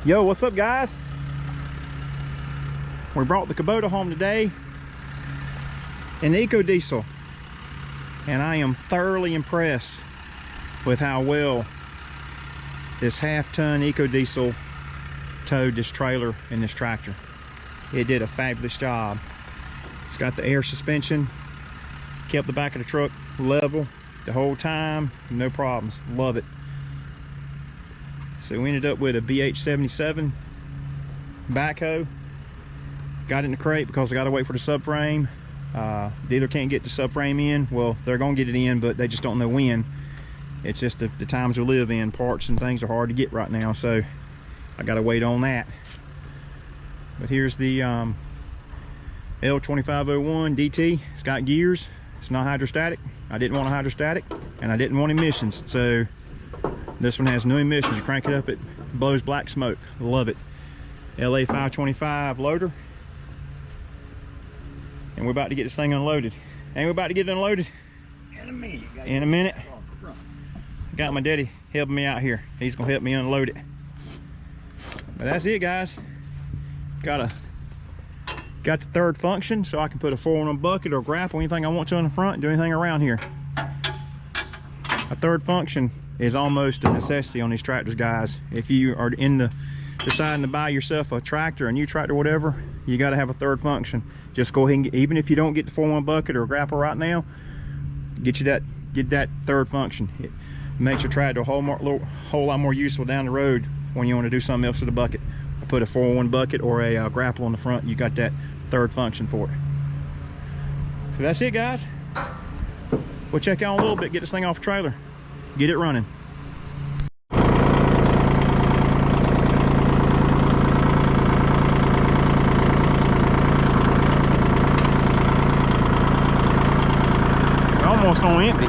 Yo, what's up, guys? We brought the Kubota home today, an Eco Diesel, and I am thoroughly impressed with how well this half-ton Eco Diesel towed this trailer and this tractor. It did a fabulous job. It's got the air suspension, kept the back of the truck level the whole time, no problems. Love it. So we ended up with a BH77 backhoe. Got it in the crate because I got to wait for the subframe. Dealer can't get the subframe in. Well, they're gonna get it in, but they just don't know when. It's just the times we live in. Parts and things are hard to get right now, so I got to wait on that. But here's the L2501 DT. It's got gears. It's not hydrostatic. I didn't want a hydrostatic, and I didn't want emissions, so this one has no emissions. You crank it up, it blows black smoke. Love it. LA525 loader. And we're about to get this thing unloaded. And we're about to get it unloaded In a minute. in a minute. Got my daddy helping me out here. He's gonna help me unload it. But that's it, guys. Got the third function, so I can put a 4-in-1 bucket or grapple, anything I want to in the front, do anything around here. A third function is almost a necessity on these tractors, guys. If you are deciding to buy yourself a tractor, a new tractor, whatever, you got to have a third function. Just go ahead and even if you don't get the 4-in-1 bucket or grapple right now, get that third function. It makes your tractor a whole lot more useful down the road when you want to do something else with a bucket. Put a 4-in-1 bucket or a grapple on the front, you got that third function for it. So that's it, guys. We'll check out in a little bit, get this thing off the trailer, get it running. We're almost on empty.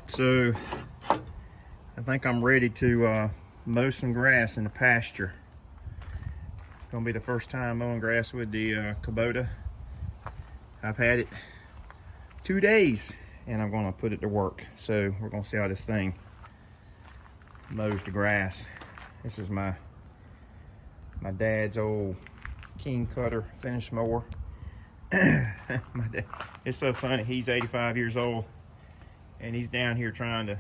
So I think I'm ready to mow some grass in the pasture. It's gonna be the first time mowing grass with the Kubota. I've had it 2 days and I'm gonna put it to work. So we're gonna see how this thing mows the grass. This is my dad's old King Cutter finish mower. My dad, it's so funny, he's 85 years old and he's down here trying to,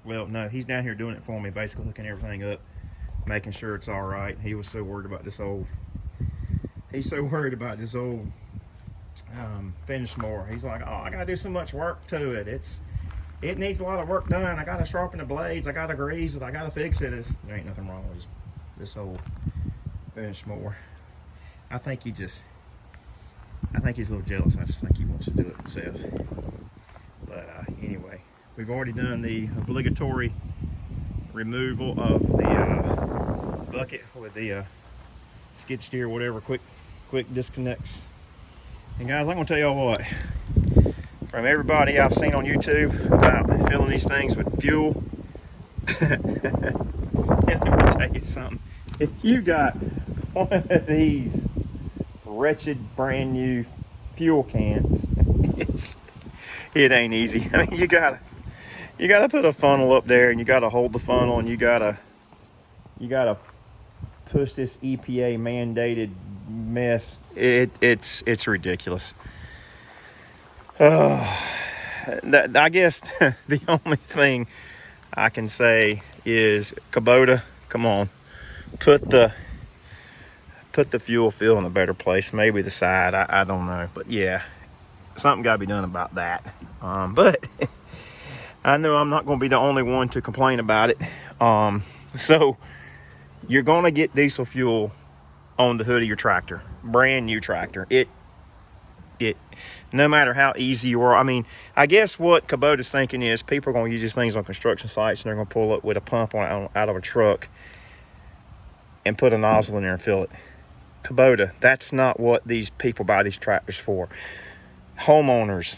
well, no, he's down here doing it for me, basically hooking everything up, making sure it's all right. He was so worried about this old, finish mower. He's like, oh, I gotta do so much work to it. it needs a lot of work done. I gotta sharpen the blades, I gotta grease it, I gotta fix it. There ain't nothing wrong with this old finish mower. I think he's a little jealous. I just think he wants to do it himself. But anyway, we've already done the obligatory removal of the bucket with the skid steer, whatever, quick disconnects. And guys, I'm gonna tell y'all what, from everybody I've seen on YouTube about filling these things with fuel, and let me tell you something, if you got one of these wretched brand new fuel cans, it ain't easy. I mean, you gotta put a funnel up there, and you gotta hold the funnel, and you gotta push this EPA mandated mess. It's ridiculous. I guess the only thing I can say is, Kubota, come on, put the fuel fill in a better place. Maybe the side, I don't know, but yeah, something got to be done about that. But I know I'm not going to be the only one to complain about it. So you're going to get diesel fuel on the hood of your tractor, brand new tractor. It no matter how easy you are. I mean, I guess what Kubota's thinking is people are going to use these things on construction sites, and they're going to pull up with a pump out of a truck and put a nozzle in there and fill it. Kubota, that's not what these people buy these tractors for. Homeowners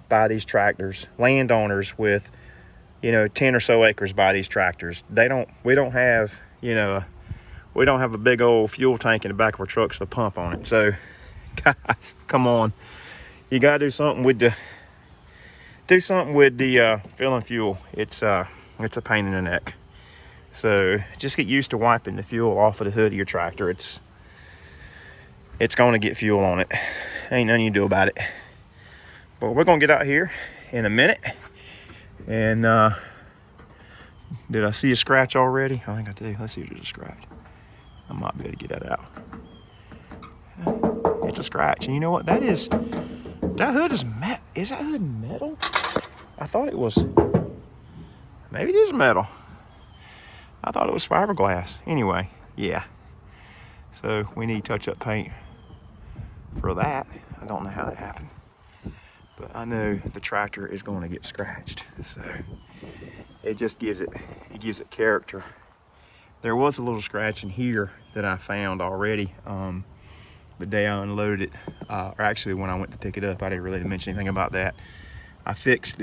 buy these tractors. Landowners with, 10 or so acres buy these tractors. We don't have a big old fuel tank in the back of our trucks with a pump on it. So guys, come on. You gotta do something with the filling fuel. It's a pain in the neck. So just get used to wiping the fuel off of the hood of your tractor. It's gonna get fuel on it. Ain't nothing you can do about it. But we're gonna get out here in a minute. And did I see a scratch already? I think I did. Let's see if there's a scratch. I might be able to get that out. It's a scratch. And you know what that is? That hood is metal. Is that hood metal? I thought it was. Maybe it is metal. I thought it was fiberglass. Anyway, yeah. So we need touch-up paint for that. I don't know how that happened, but I know the tractor is going to get scratched. So it just gives it character. There was a little scratch in here that I found already the day I unloaded it, or actually when I went to pick it up. I didn't really mention anything about that. I fixed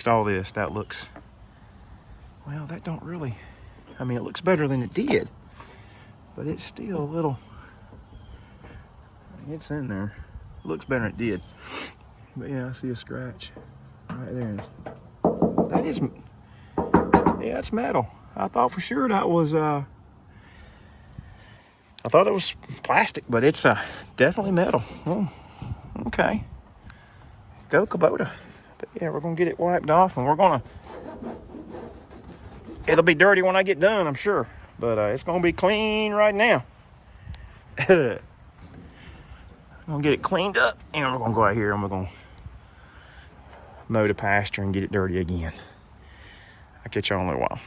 all this. That looks, well, that don't really, I mean, it looks better than it did, but it's still a little, it's in there. It looks better than it did. But yeah, I see a scratch right there. That is, yeah, it's metal. I thought for sure that was, I thought it was plastic, but it's definitely metal. Oh, okay. Go Kubota. But yeah, we're gonna get it wiped off, and it'll be dirty when I get done, I'm sure. But it's gonna be clean right now. I'm gonna get it cleaned up, and we're gonna go out here and we're gonna mow the pasture and get it dirty again. I'll catch y'all in a little while.